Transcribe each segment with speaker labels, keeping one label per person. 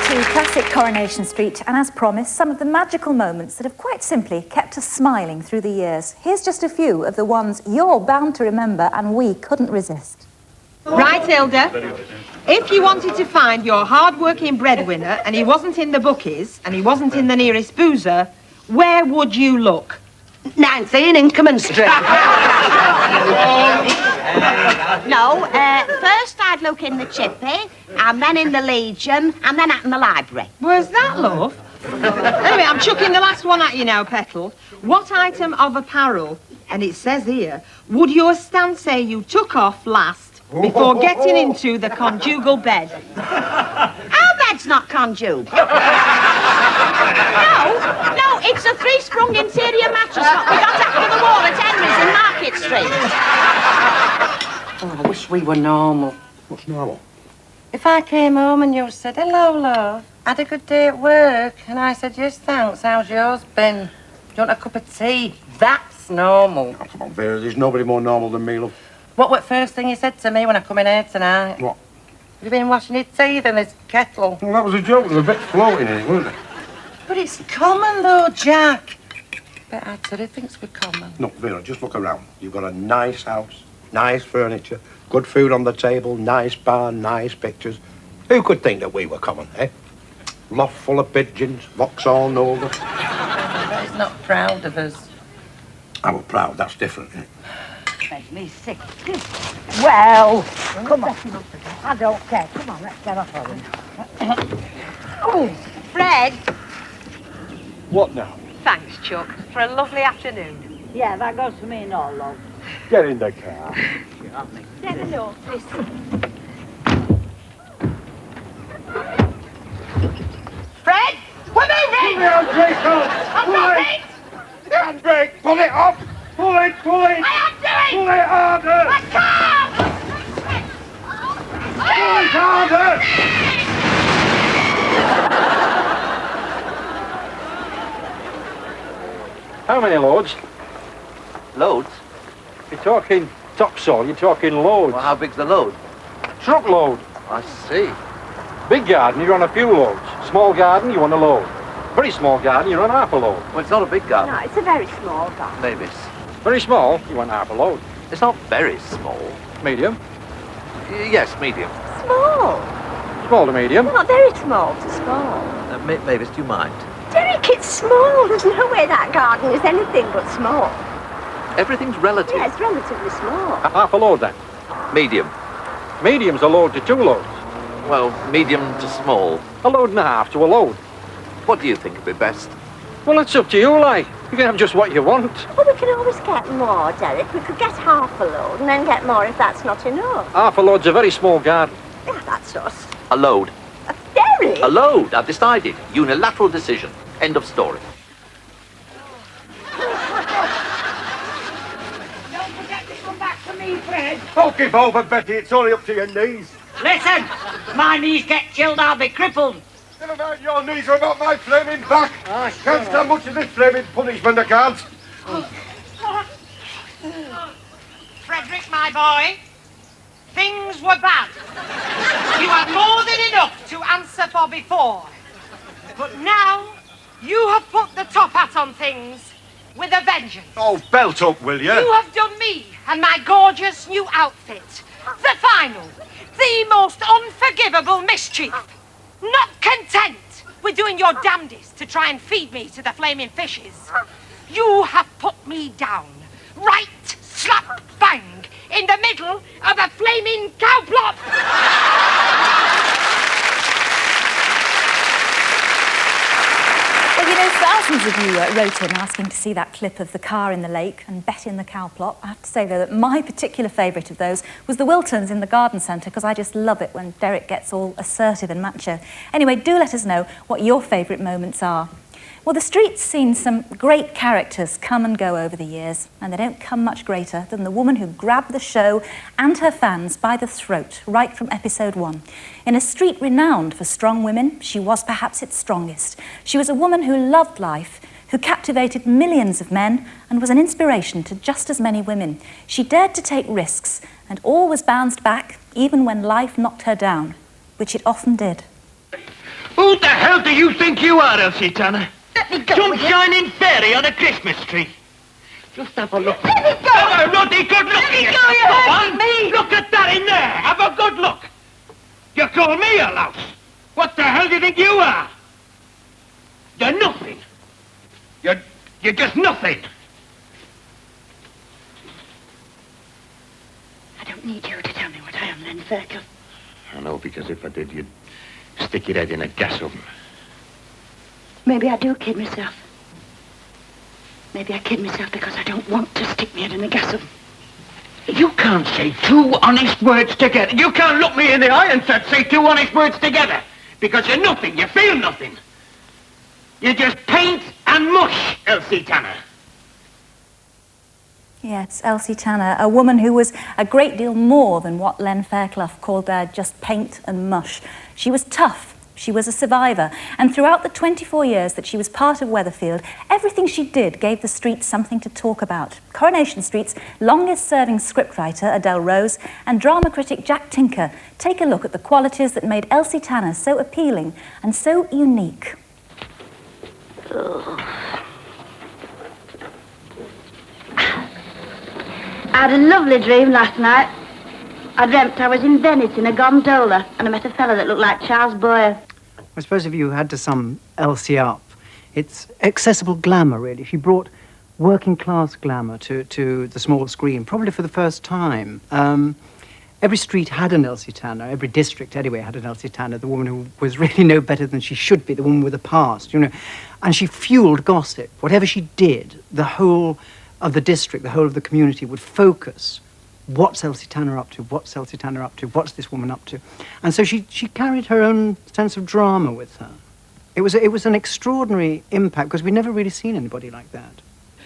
Speaker 1: to classic Coronation Street, and as promised, some of the magical moments that have quite simply kept us smiling through the years. Here's just a few of the ones you're bound to remember and we couldn't resist.
Speaker 2: Right, Hilda. If you wanted to find your hard-working breadwinner and he wasn't in the bookies and he wasn't in the nearest boozer, where would you look?
Speaker 3: 19 Inkerman Street.
Speaker 4: No, first I'd look in the Chippy, and then in the Legion, and then out in the library.
Speaker 2: Where's that, love? Anyway, I'm chucking the last one at you now, Petal. What item of apparel, and it says here, would your stand say you took off last before getting into the conjugal bed?
Speaker 4: Our bed's not conjugal. No, it's a three-sprung interior mattress what we got after the war at Henry's in Market Street.
Speaker 3: Oh, I wish we were normal.
Speaker 5: What's normal?
Speaker 3: If I came home and you said, hello, love, had a good day at work, and I said, yes, thanks, how's yours been? Do you want a cup of tea? That's normal.
Speaker 5: Oh, come on, Vera, there's nobody more normal than me, love.
Speaker 3: What was the first thing you said to me when I come in here tonight?
Speaker 5: What?
Speaker 3: You've been washing your teeth in this kettle.
Speaker 5: Well, that was a joke. There was a bit floating in it, wasn't there?
Speaker 3: But it's common, though, Jack. Bet I'd say he thinks we're common.
Speaker 5: No, Vera, just look around. You've got a nice house, nice furniture, good food on the table, nice barn, nice pictures. Who could think that we were common, eh? Loft full of pigeons, Vauxhall Nova.
Speaker 3: But he's not proud of us.
Speaker 5: I was proud, that's different, isn't it?
Speaker 6: Makes me sick. Well, come on. I don't care. Come on, let's get off of him.
Speaker 2: Oh, Fred.
Speaker 7: What now?
Speaker 2: Thanks, Chuck, for a lovely afternoon.
Speaker 6: Yeah, that goes for me and all, love.
Speaker 7: Get in the car.
Speaker 2: Get a notice. Fred, we're moving!
Speaker 7: Handbrake! Handbrake! Pull it up! Pull it! Pull it!
Speaker 2: I am doing!
Speaker 7: Pull it harder!
Speaker 2: I can't!
Speaker 7: Pull it harder! How many loads?
Speaker 8: Loads?
Speaker 7: You're talking topsoil, you're talking loads.
Speaker 8: Well, how big's the load?
Speaker 7: Truckload.
Speaker 8: I see.
Speaker 7: Big garden, you run a few loads. Small garden, you want a load. Very small garden, you run half a load.
Speaker 8: Well, it's not a big garden.
Speaker 6: No, it's a very small garden.
Speaker 8: Maybe.
Speaker 7: Very small, you want half a load.
Speaker 8: It's not very small.
Speaker 7: Medium.
Speaker 8: Yes, medium.
Speaker 6: Small?
Speaker 7: Small to medium.
Speaker 6: Well, not very small to small.
Speaker 8: Mavis, do you mind?
Speaker 6: Derek, it's small. There's no way that garden is anything but small.
Speaker 8: Everything's relative.
Speaker 6: Yeah, it's relatively small.
Speaker 7: Half a load then.
Speaker 8: Medium.
Speaker 7: Medium's a load to 2 loads.
Speaker 8: Well, medium to small.
Speaker 7: A load and a half to a load.
Speaker 8: What do you think would be best?
Speaker 7: Well, it's up to you, like. You can have just what you want.
Speaker 6: Well, we can always get more, Derek. We could get half a load and then get more if that's not enough.
Speaker 7: Half a load's a very small garden.
Speaker 6: Yeah, that's us.
Speaker 8: A load.
Speaker 6: Derek!
Speaker 8: A load. I've decided. Unilateral decision. End of story.
Speaker 6: Don't forget to come back to me, Fred.
Speaker 7: Oh, give over, Betty. It's only up to your knees.
Speaker 6: Listen, my knees get chilled, I'll be crippled.
Speaker 7: Never mind your knees or about my flaming back. Can't stand much of this flaming punishment, I can't.
Speaker 2: Frederick, my boy, things were bad. You had more than enough to answer for before. But now, you have put the top hat on things with a vengeance.
Speaker 7: Oh, belt up, will you?
Speaker 2: You have done me and my gorgeous new outfit the final, the most unforgivable mischief. Not content with doing your damnedest to try and feed me to the flaming fishes, you have put me down, right slap bang, in the middle of a flaming cow plot.
Speaker 1: Well, you know, thousands of you wrote in asking to see that clip of the car in the lake and Bet in the cow plot. I have to say, though, that my particular favourite of those was the Wiltons in the garden centre, because I just love it when Derek gets all assertive and macho. Anyway, do let us know what your favourite moments are. Well, the street's seen some great characters come and go over the years, and they don't come much greater than the woman who grabbed the show and her fans by the throat right from episode 1. In a street renowned for strong women, she was perhaps its strongest. She was a woman who loved life, who captivated millions of men and was an inspiration to just as many women. She dared to take risks and always bounced back, even when life knocked her down, which it often did.
Speaker 9: Who the hell do you think you are, Elsie Tanner?
Speaker 4: Let me go.
Speaker 9: Some shining fairy on a Christmas tree. Just have a look.
Speaker 4: Let me go.
Speaker 9: Have a ruddy good look.
Speaker 4: Let me
Speaker 9: at
Speaker 4: go, you're
Speaker 9: Go
Speaker 4: hurting
Speaker 9: on.
Speaker 4: me.
Speaker 9: Look at that in there. Have a good look. You call me a louse? What the hell do you think you are? You're nothing. You're just nothing.
Speaker 4: I don't need you to tell me what I am, Len Ferkel.
Speaker 9: I know, because if I did, you'd stick your head in a gas oven.
Speaker 4: Maybe I do kid myself. Maybe I kid myself because I don't want to stick my head in a gas oven.
Speaker 9: You can't say two honest words together. You can't look me in the eye and say two honest words together. Because you're nothing. You feel nothing. You're just paint and mush, Elsie Tanner.
Speaker 1: Yes, Elsie Tanner, a woman who was a great deal more than what Len Fairclough called just paint and mush. She was tough. She was a survivor, and throughout the 24 years that she was part of Weatherfield, everything she did gave the street something to talk about. Coronation Street's longest-serving scriptwriter, Adele Rose, and drama critic Jack Tinker take a look at the qualities that made Elsie Tanner so appealing and so unique.
Speaker 4: I had a lovely dream last night. I dreamt I was in Venice in a gondola, and I met a fellow that looked like Charles Boyer.
Speaker 10: I suppose if you had to sum Elsie up, it's accessible glamour, really. She brought working-class glamour to the small screen, probably for the first time. Every street had an Elsie Tanner, every district, anyway, had an Elsie Tanner, the woman who was really no better than she should be, the woman with a past, you know. And she fueled gossip. Whatever she did, the whole of the district, the whole of the community would focus. What's Elsie Tanner up to? What's Elsie Tanner up to? What's this woman up to? And so she carried her own sense of drama with her. It was an extraordinary impact, because we'd never really seen anybody like that.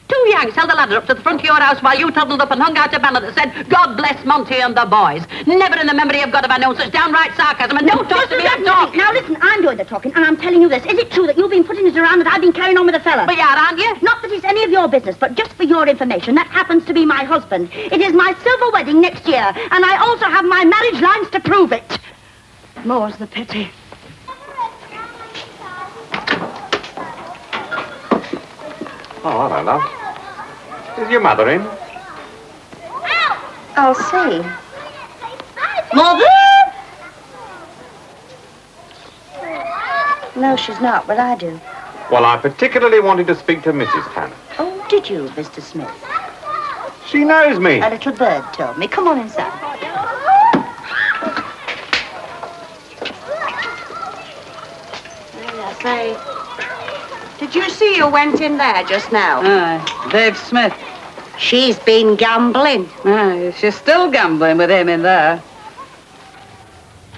Speaker 11: Two Yanks held a ladder up to the front of your house while you toddled up and hung out a banner that said, "God bless Monty and the boys." Never in the memory of God have I known such downright sarcasm, and don't talk to me at all.
Speaker 4: Now listen, I'm doing the talking, and I'm telling you this. Is it true that you've been putting it around that I've been carrying on with a fella?
Speaker 11: But you are, aren't you?
Speaker 4: Not that it's any of your business, but just for your information, that happens to be my husband. It is my silver wedding next year, and I also have my marriage lines to prove it. More's the pity.
Speaker 7: Oh, hello, love. Is your mother in?
Speaker 4: I'll see. Mother? No, she's not, but I do.
Speaker 7: Well, I particularly wanted to speak to Mrs. Tanner.
Speaker 4: Oh, did you, Mr. Smith?
Speaker 7: She knows me.
Speaker 4: A little bird told me. Come on inside. I say, did you see who went in there just now?
Speaker 6: Aye, Dave Smith.
Speaker 4: She's been gambling.
Speaker 6: Aye, she's still gambling with him in there.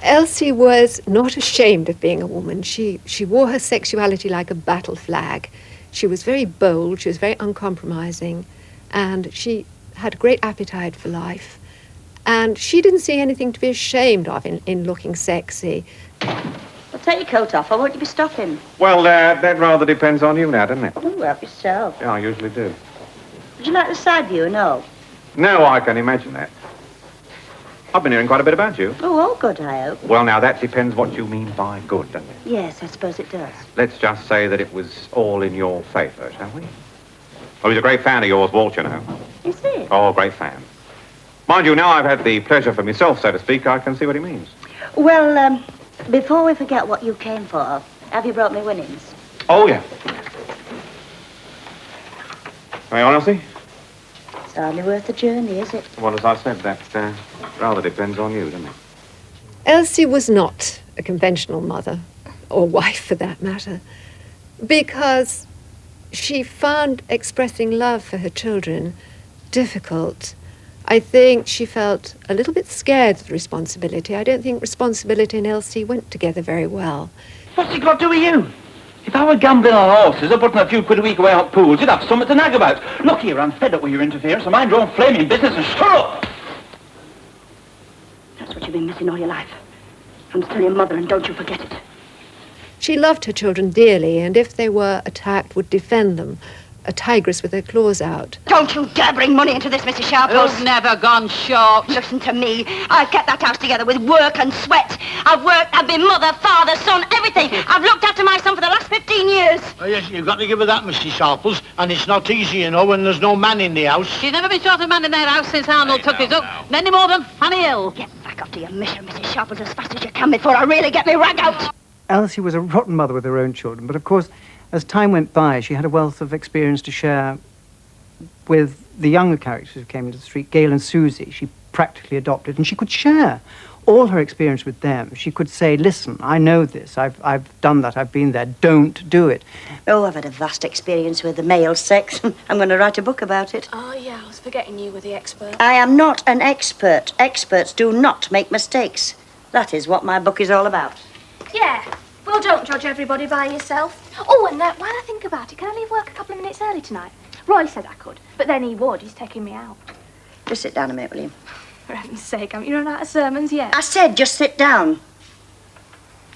Speaker 12: Elsie was not ashamed of being a woman. She wore her sexuality like a battle flag. She was very bold, she was very uncompromising, and she had a great appetite for life. And she didn't see anything to be ashamed of in looking sexy.
Speaker 4: Well, take your coat off, or won't you be stopping?
Speaker 7: Well, that rather depends on you now, doesn't it?
Speaker 4: Oh, help yourself.
Speaker 7: Yeah, I usually do.
Speaker 4: Would you like the side view or no?
Speaker 7: No, I can imagine that. I've been hearing quite a bit about you.
Speaker 4: Oh, all good, I hope.
Speaker 7: Well, now, that depends what you mean by good, doesn't it?
Speaker 4: Yes, I suppose it does.
Speaker 7: Let's just say that it was all in your favour, shall we? Well, he's a great fan of yours, Walt, you know.
Speaker 4: Is it?
Speaker 7: Oh, great fan. Mind you, now I've had the pleasure for myself, so to speak, I can see what he means.
Speaker 4: Well, before we forget what you came for, have you brought me winnings?
Speaker 7: Oh, yeah. Hang on, Elsie.
Speaker 4: It's hardly worth the journey, is it?
Speaker 7: Well, as I said, that rather depends on you, doesn't it?
Speaker 12: Elsie was not a conventional mother, or wife for that matter, because she found expressing love for her children difficult. I think she felt a little bit scared of the responsibility. I don't think responsibility and Elsie went together very well.
Speaker 9: What's it got to do with you? If I were gambling on horses or putting a few quid a week away on pools, you'd have something to nag about. Look here, I'm fed up with your interference, so mind your own flaming business and shut up!
Speaker 4: That's what you've been missing all your life. I'm still your mother, and don't you forget it.
Speaker 12: She loved her children dearly, and if they were attacked, would defend them. A tigress with her claws out.
Speaker 4: Don't you dare bring money into this, Mrs. Sharples.
Speaker 11: Who's never gone short?
Speaker 4: Listen to me. I've kept that house together with work and sweat. I've worked, I've been mother, father, son, everything. I've looked
Speaker 9: You've got to give her that, Mrs. Sharples, and it's not easy, you know, when there's no man in the house.
Speaker 11: She's never been short of man in their house since Arnold took it up. Any more than Fanny Hill.
Speaker 4: Get back up to your mission, Mrs. Sharples, as fast as you can before I really get me rag out.
Speaker 10: Elsie was a rotten mother with her own children, but of course, as time went by, she had a wealth of experience to share with the younger characters who came into the street, Gail and Susie. She practically adopted, and she could share all her experience with them. She could say, listen, I know this, I've done that, I've been there, don't do it.
Speaker 4: Oh, I've had a vast experience with the male sex. I'm going to write a book about it.
Speaker 13: Oh, yeah, I was forgetting you were the expert.
Speaker 4: I am not an expert. Experts do not make mistakes. That is what my book is all about.
Speaker 13: Yeah, well, don't judge everybody by yourself. Oh, and while I think about it, can I leave work a couple of minutes early tonight? Roy said I could, but then he would. He's taking me out.
Speaker 4: Just sit down a minute, will you?
Speaker 13: For heaven's sake, haven't you run out of sermons yet?
Speaker 4: I said just sit down.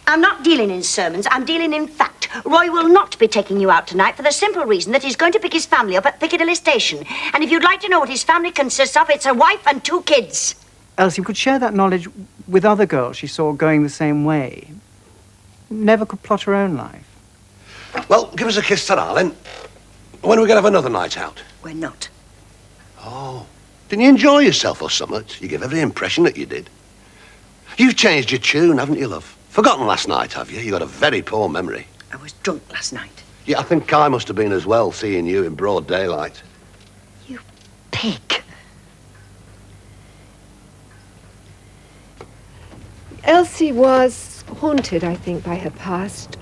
Speaker 4: I'm not dealing in sermons, I'm dealing in fact. Roy will not be taking you out tonight for the simple reason that he's going to pick his family up at Piccadilly Station. And if you'd like to know what his family consists of, it's a wife and 2 kids.
Speaker 10: Elsie could share that knowledge with other girls she saw going the same way. Never could plot her own life.
Speaker 14: Well, give us a kiss, darling. When are we going to have another night out?
Speaker 4: We're not.
Speaker 14: Oh. Didn't you enjoy yourself or something? You give every impression that you did. You've changed your tune, haven't you, love? Forgotten last night, have you? You got a very poor memory.
Speaker 4: I was drunk last night.
Speaker 14: Yeah, I think I must have been as well, seeing you in broad daylight.
Speaker 4: You pig.
Speaker 12: Elsie was haunted, I think, by her past.